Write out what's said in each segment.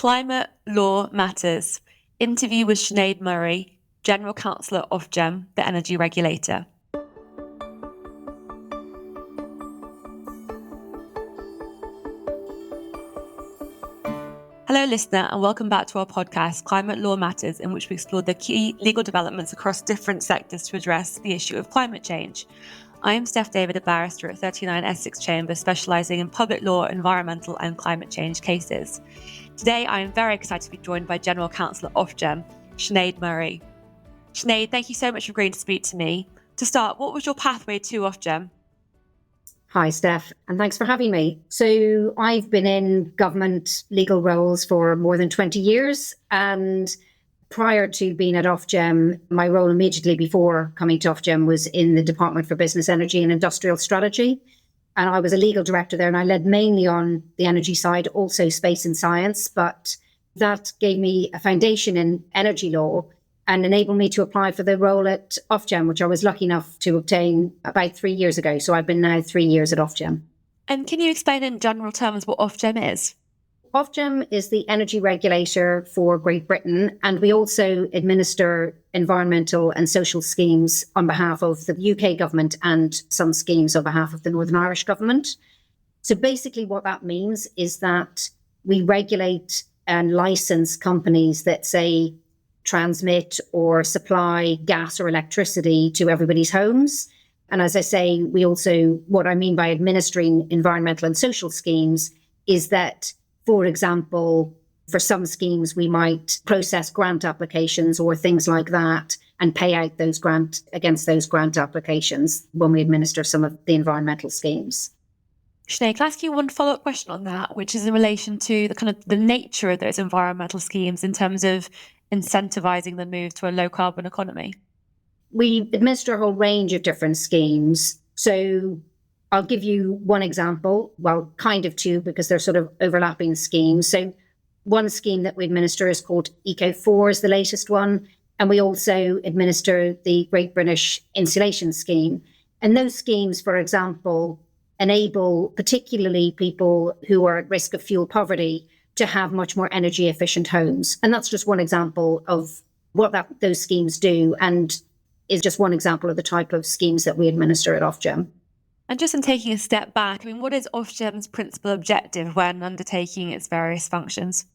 Climate Law Matters. Interview with Sinead Murray, General Counsel at Ofgem, the energy regulator. Hello, listener, and welcome back to our podcast, Climate Law Matters, in which we explore the key legal developments across different sectors to address the issue of climate change. I am Steph David, a barrister at 39 Essex Chambers, specialising in public law, environmental and climate change cases. Today, I am very excited to be joined by General Counsel at Ofgem, Sinead Murray. Sinead, thank you so much for agreeing to speak to me. To start, what was your pathway to Ofgem? Hi, Steph, and thanks for having me. So I've been in government legal roles for more than 20 years. And prior to being at Ofgem, my role immediately before coming to Ofgem was in the Department for Business, Energy and Industrial Strategy. And I was a legal director there, and I led mainly on the energy side, also space and science. But that gave me a foundation in energy law and enabled me to apply for the role at Ofgem, which I was lucky enough to obtain about 3 years ago. So I've been now 3 years at Ofgem. And can you explain in general terms what Ofgem is? Ofgem is the energy regulator for Great Britain, and we also administer environmental and social schemes on behalf of the UK government and some schemes on behalf of the Northern Irish government. So basically what that means is that we regulate and license companies that say transmit or supply gas or electricity to everybody's homes. And as I say, we also, what I mean by administering environmental and social schemes is that, for example, for some schemes, we might process grant applications or things like that and pay out those against those grant applications when we administer some of the environmental schemes. Sinead, can I ask you one follow-up question on that, which is in relation to the nature of those environmental schemes in terms of incentivising the move to a low-carbon economy? We administer a whole range of different schemes. So I'll give you one example, well, kind of two, because they're sort of overlapping schemes. So one scheme that we administer is called Eco4, is the latest one. And we also administer the Great British Insulation Scheme. And those schemes, for example, enable particularly people who are at risk of fuel poverty to have much more energy efficient homes. And that's just one example of what those schemes do, and is just one example of the type of schemes that we administer at Ofgem. And just in taking a step back, what is Ofgem's principal objective when undertaking its various functions?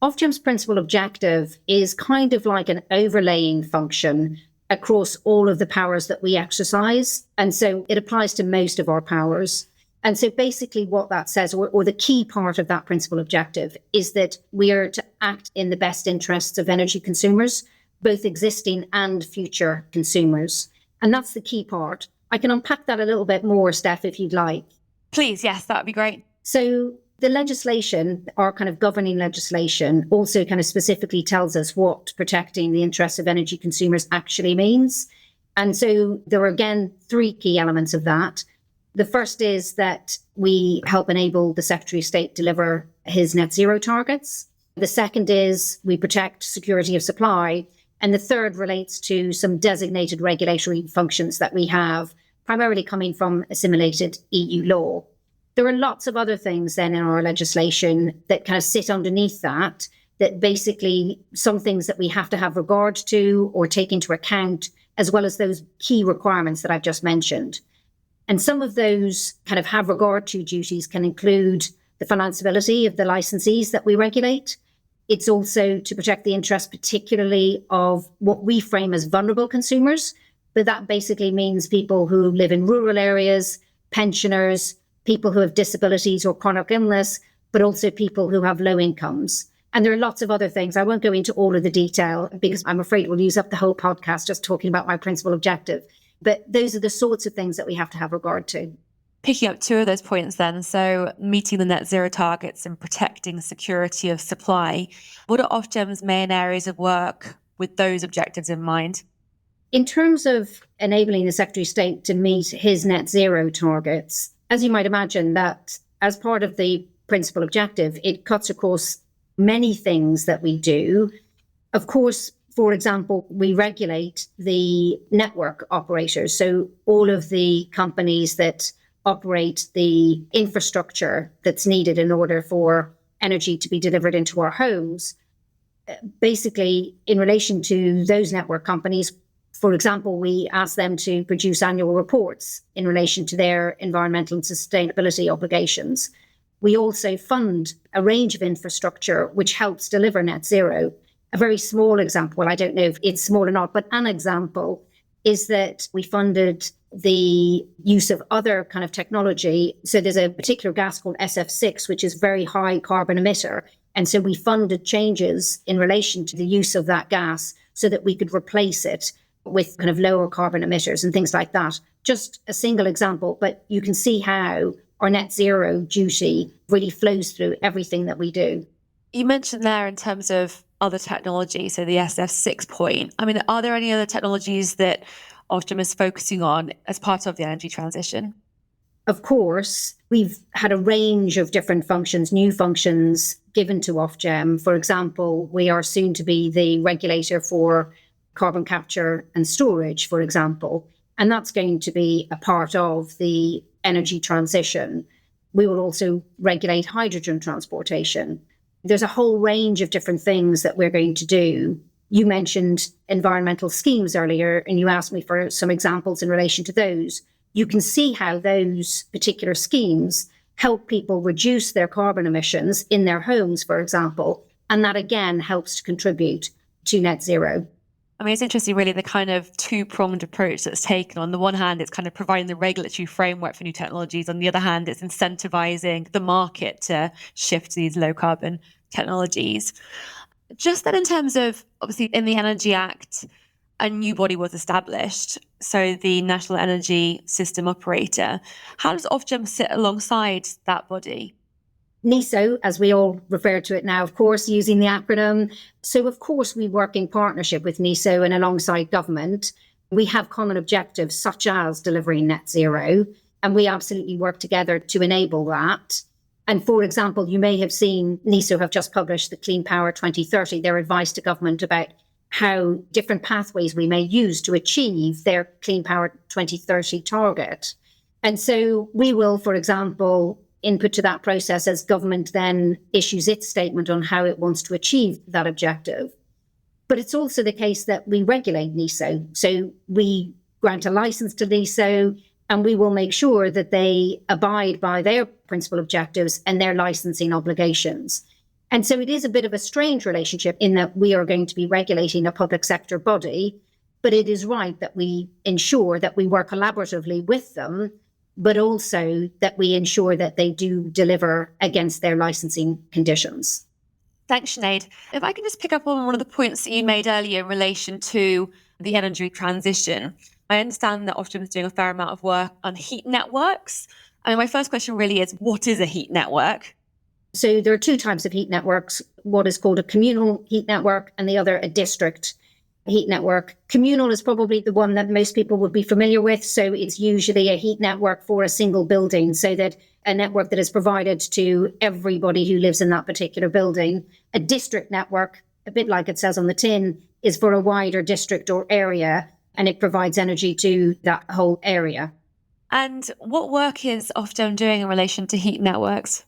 Ofgem's principal objective is kind of like an overlaying function across all of the powers that we exercise. And so it applies to most of our powers. And so basically what that says, or the key part of that principal objective, is that we are to act in the best interests of energy consumers, both existing and future consumers. And that's the key part. I can unpack that a little bit more, Steph, if you'd like. Please, yes, that would be great. So the legislation, our kind of governing legislation, also kind of specifically tells us what protecting the interests of energy consumers actually means. And so there are, again, three key elements of that. The first is that we help enable the Secretary of State deliver his net zero targets. The second is we protect security of supply. And the third relates to some designated regulatory functions that we have, primarily coming from assimilated EU law. There are lots of other things then in our legislation that kind of sit underneath that basically some things that we have to have regard to or take into account, as well as those key requirements that I've just mentioned. And some of those kind of have regard to duties can include the financeability of the licensees that we regulate. It's also to protect the interests, particularly of what we frame as vulnerable consumers. But that basically means people who live in rural areas, pensioners, people who have disabilities or chronic illness, but also people who have low incomes. And there are lots of other things. I won't go into all of the detail because I'm afraid we'll use up the whole podcast just talking about my principal objective. But those are the sorts of things that we have to have regard to. Picking up two of those points then, so meeting the net zero targets and protecting security of supply, what are Ofgem's main areas of work with those objectives in mind? In terms of enabling the Secretary of State to meet his net zero targets, as you might imagine, that as part of the principal objective, it cuts across many things that we do. Of course, for example, we regulate the network operators. So all of the companies that operate the infrastructure that's needed in order for energy to be delivered into our homes. Basically, in relation to those network companies, for example, we ask them to produce annual reports in relation to their environmental and sustainability obligations. We also fund a range of infrastructure which helps deliver net zero. A very small example, I don't know if it's small or not, but an example is that we funded the use of other kind of technology. So there's a particular gas called SF6, which is very high carbon emitter. And so we funded changes in relation to the use of that gas so that we could replace it with kind of lower carbon emitters and things like that. Just a single example, but you can see how our net zero duty really flows through everything that we do. You mentioned there in terms of other technology, so the SF6 point. I mean, are there any other technologies that Ofgem is focusing on as part of the energy transition? Of course, we've had a range of different functions, new functions given to Ofgem. For example, we are soon to be the regulator for carbon capture and storage, for example, and that's going to be a part of the energy transition. We will also regulate hydrogen transportation. There's a whole range of different things that we're going to do. You mentioned environmental schemes earlier, and you asked me for some examples in relation to those. You can see how those particular schemes help people reduce their carbon emissions in their homes, for example, and that again helps to contribute to net zero. I mean, it's interesting, really, the kind of two-pronged approach that's taken. On the one hand, it's kind of providing the regulatory framework for new technologies. On the other hand, it's incentivizing the market to shift to these low-carbon technologies. Just then, in terms of, obviously, in the Energy Act, a new body was established, so the National Energy System Operator. How does Ofgem sit alongside that body? NESO, as we all refer to it now, of course, using the acronym. So, of course, we work in partnership with NESO and alongside government. We have common objectives such as delivering net zero, and we absolutely work together to enable that. And for example, you may have seen NESO have just published the Clean Power 2030, their advice to government about how different pathways we may use to achieve their Clean Power 2030 target. And so we will, for example, input to that process as government then issues its statement on how it wants to achieve that objective. But it's also the case that we regulate NESO. So we grant a license to NESO, and we will make sure that they abide by their principal objectives and their licensing obligations. And so it is a bit of a strange relationship in that we are going to be regulating a public sector body, but it is right that we ensure that we work collaboratively with them, but also that we ensure that they do deliver against their licensing conditions. Thanks, Sinead. If I can just pick up on one of the points that you made earlier in relation to the energy transition. I understand that Ofgem is doing a fair amount of work on heat networks. I mean, my first question really is, what is a heat network? So there are two types of heat networks, what is called a communal heat network and the other a district heat network. Communal is probably the one that most people would be familiar with. So it's usually a heat network for a single building, so that a network that is provided to everybody who lives in that particular building. A district network, a bit like it says on the tin, is for a wider district or area, and it provides energy to that whole area. And what work is Ofgem doing in relation to heat networks?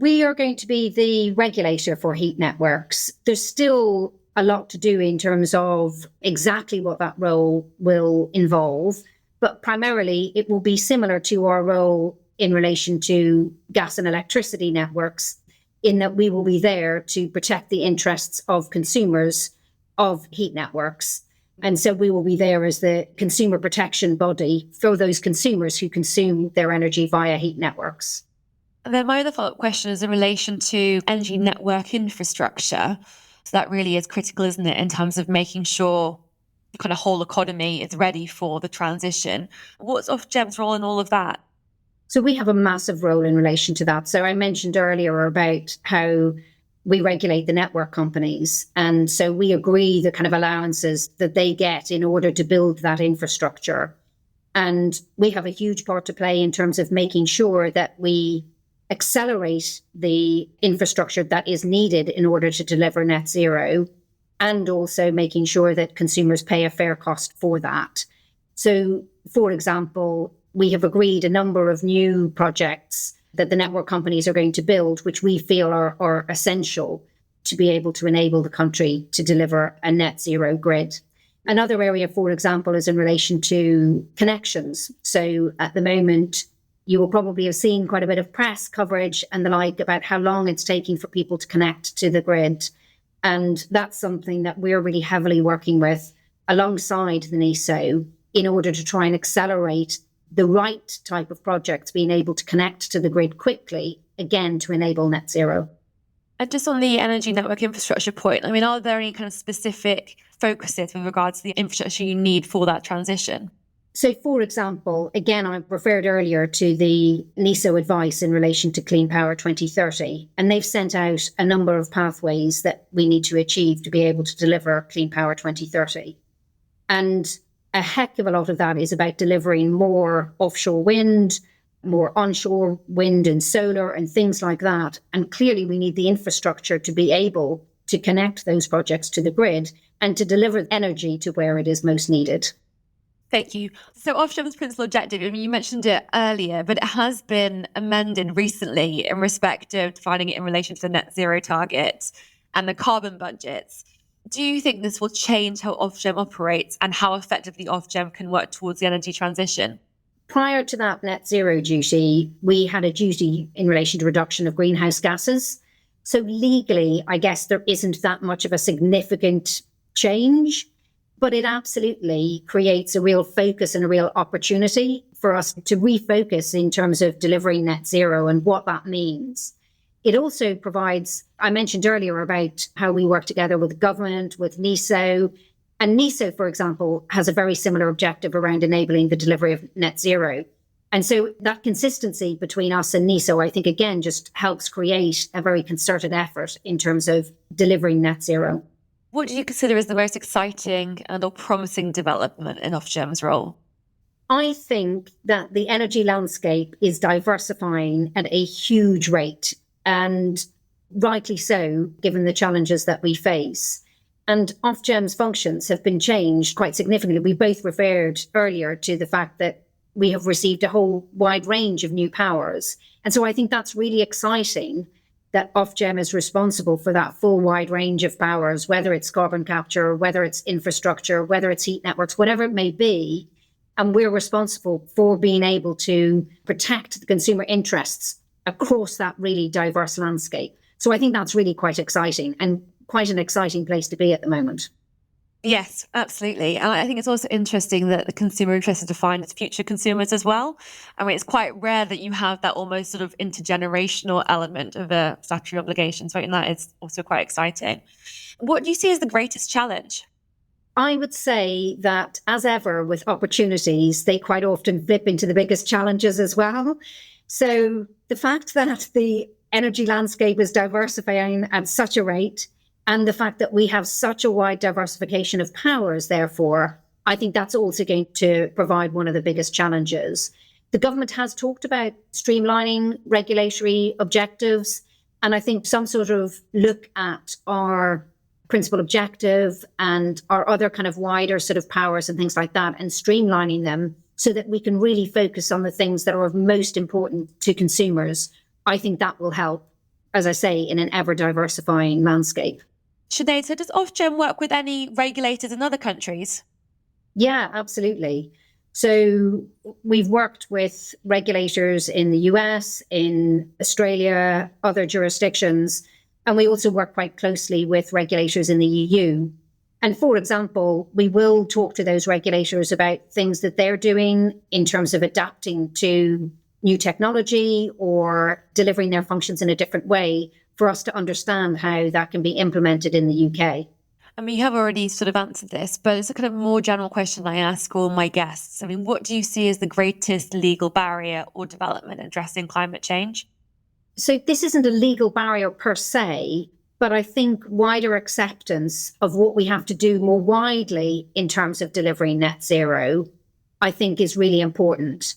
We are going to be the regulator for heat networks. There's still a lot to do in terms of exactly what that role will involve, but primarily it will be similar to our role in relation to gas and electricity networks, in that we will be there to protect the interests of consumers of heat networks. And so we will be there as the consumer protection body for those consumers who consume their energy via heat networks. And then my other follow-up question is in relation to energy network infrastructure. So that really is critical, isn't it, in terms of making sure the kind of whole economy is ready for the transition. What's Ofgem's role in all of that? So we have a massive role in relation to that. So I mentioned earlier about how we regulate the network companies. And so we agree the kind of allowances that they get in order to build that infrastructure. And we have a huge part to play in terms of making sure that we accelerate the infrastructure that is needed in order to deliver net zero, and also making sure that consumers pay a fair cost for that. So, for example, we have agreed a number of new projects that the network companies are going to build, which we feel are essential to be able to enable the country to deliver a net zero grid. Another area, for example, is in relation to connections. So at the moment, you will probably have seen quite a bit of press coverage and the like about how long it's taking for people to connect to the grid. And that's something that we're really heavily working with alongside the NESO in order to try and accelerate the right type of projects being able to connect to the grid quickly, again, to enable net zero. And just on the energy network infrastructure point, I mean, are there any kind of specific focuses with regards to the infrastructure you need for that transition? So, for example, again, I referred earlier to the NESO advice in relation to Clean Power 2030, and they've sent out a number of pathways that we need to achieve to be able to deliver Clean Power 2030. And a heck of a lot of that is about delivering more offshore wind, more onshore wind and solar and things like that. And clearly we need the infrastructure to be able to connect those projects to the grid and to deliver energy to where it is most needed. Thank you. So Ofgem's principal objective, I mean, you mentioned it earlier, but it has been amended recently in respect of defining it in relation to the net zero targets and the carbon budgets. Do you think this will change how Ofgem operates and how effectively Ofgem can work towards the energy transition? Prior to that net zero duty, we had a duty in relation to reduction of greenhouse gases. So legally, I guess there isn't that much of a significant change, but it absolutely creates a real focus and a real opportunity for us to refocus in terms of delivering net zero and what that means. It also provides, I mentioned earlier about how we work together with the government, with NESO. And NESO, for example, has a very similar objective around enabling the delivery of net zero. And so that consistency between us and NESO, I think, again, just helps create a very concerted effort in terms of delivering net zero. What do you consider as the most exciting and or promising development in Ofgem's role? I think that the energy landscape is diversifying at a huge rate, and rightly so, given the challenges that we face. And Ofgem's functions have been changed quite significantly. We both referred earlier to the fact that we have received a whole wide range of new powers. And so I think that's really exciting that Ofgem is responsible for that full wide range of powers, whether it's carbon capture, whether it's infrastructure, whether it's heat networks, whatever it may be. And we're responsible for being able to protect the consumer interests across that really diverse landscape. So I think that's really quite exciting and quite an exciting place to be at the moment. Yes, absolutely. And I think it's also interesting that the consumer interest is defined as future consumers as well. I mean, it's quite rare that you have that almost sort of intergenerational element of a statutory obligation. So I think that is also quite exciting. What do you see as the greatest challenge? I would say that, as ever with opportunities, they quite often flip into the biggest challenges as well. So the fact that the energy landscape is diversifying at such a rate, and the fact that we have such a wide diversification of powers, therefore, I think that's also going to provide one of the biggest challenges. The government has talked about streamlining regulatory objectives, and I think some sort of look at our principal objective and our other kind of wider sort of powers and things like that, and streamlining them so that we can really focus on the things that are of most important to consumers. I think that will help, as I say, in an ever diversifying landscape. Sinead, so does Ofgem work with any regulators in other countries? Yeah, absolutely. So we've worked with regulators in the US, in Australia, other jurisdictions, and we also work quite closely with regulators in the EU. And for example, we will talk to those regulators about things that they're doing in terms of adapting to new technology or delivering their functions in a different way for us to understand how that can be implemented in the UK. I mean, you have already sort of answered this, but it's a kind of more general question I ask all my guests. I mean, what do you see as the greatest legal barrier or development addressing climate change? So this isn't a legal barrier per se, but I think wider acceptance of what we have to do more widely in terms of delivering net zero, I think is really important.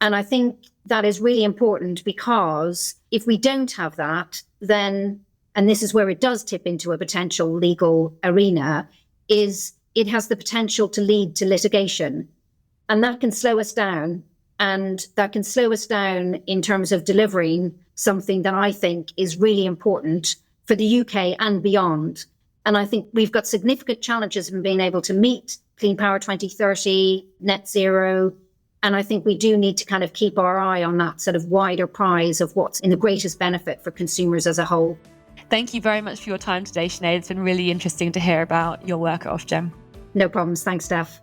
And I think that is really important because if we don't have that, then, and this is where it does tip into a potential legal arena, is it has the potential to lead to litigation. And that can slow us down And that can slow us down in terms of delivering something that I think is really important for the UK and beyond. And I think we've got significant challenges in being able to meet Clean Power 2030, net zero. And I think we do need to kind of keep our eye on that sort of wider prize of what's in the greatest benefit for consumers as a whole. Thank you very much for your time today, Sinead. It's been really interesting to hear about your work at Ofgem. No problems. Thanks, Steph.